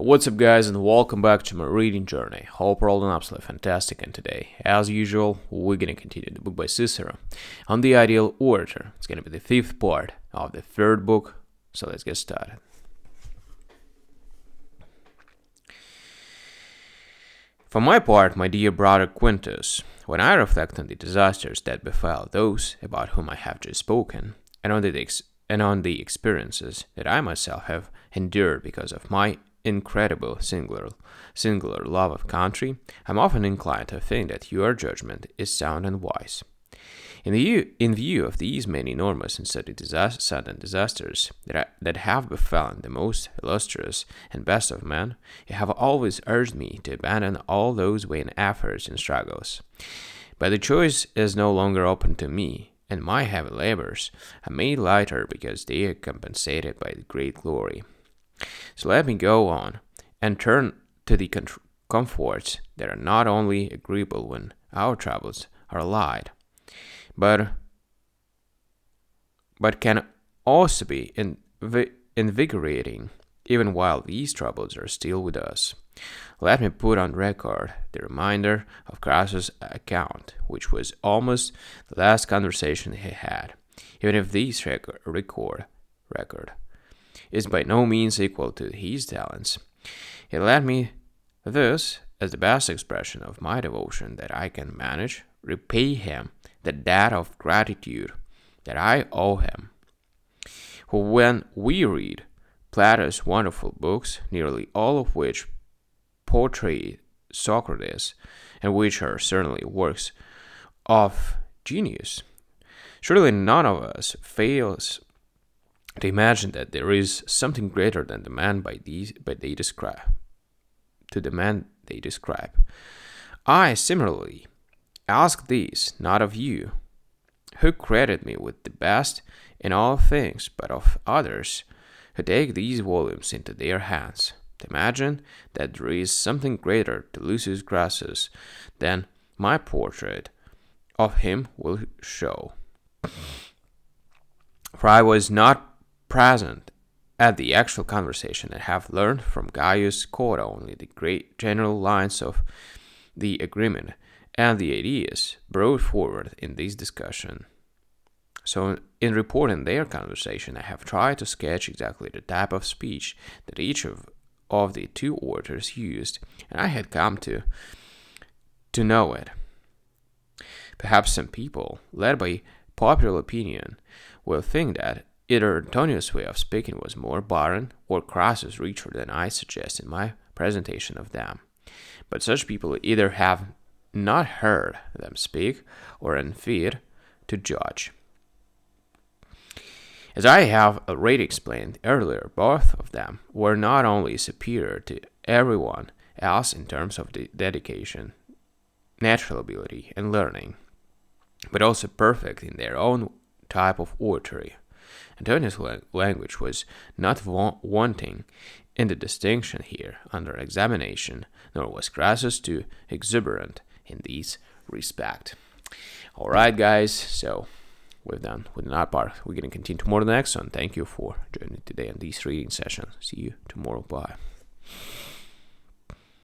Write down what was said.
What's up, guys, and welcome back to my reading journey. Hope we're all doing absolutely fantastic, and today, as usual, we're gonna continue the book by Cicero on the ideal orator. It's gonna be the fifth part of the third book, so let's get started. For my part, my dear brother Quintus, when I reflect on the disasters that befell those about whom I have just spoken, and on the experiences that I myself have endured because of my incredible singular love of country, I'm often inclined to think that your judgment is sound and wise. In view of these many enormous and sudden disasters that have befallen the most illustrious and best of men, you have always urged me to abandon all those vain efforts and struggles. But the choice is no longer open to me, and my heavy labors are made lighter because they are compensated by the great glory. So let me go on and turn to the comforts that are not only agreeable when our troubles are light, but can also be invigorating even while these troubles are still with us. Let me put on record the reminder of Crassus' account, which was almost the last conversation he had, even if this record is by no means equal to his talents. He let me thus, as the best expression of my devotion that I can manage, repay him the debt of gratitude that I owe him. For when we read Plato's wonderful books, nearly all of which portray Socrates, and which are certainly works of genius, surely none of us fails to imagine that there is something greater than the man they describe. I similarly ask this not of you, who credit me with the best in all things, but of others who take these volumes into their hands, to imagine that there is something greater to Lucius Crassus than my portrait of him will show. For I was not present at the actual conversation and have learned from Gaius Cotta only the great general lines of the agreement and the ideas brought forward in this discussion. So in reporting their conversation, I have tried to sketch exactly the type of speech that each of the two orators used, and I had come to know it. Perhaps some people, led by popular opinion, will think that either Antonius' way of speaking was more barren or Crassus richer than I suggest in my presentation of them. But such people either have not heard them speak or are unfit to judge. As I have already explained earlier, both of them were not only superior to everyone else in terms of dedication, natural ability, and learning, but also perfect in their own type of oratory. Antonius' language was not wanting in the distinction here under examination, nor was Crassus too exuberant in this respect. Alright, guys, so we're done with that part. We're going to continue tomorrow the next one. Thank you for joining today on this reading session. See you tomorrow. Bye.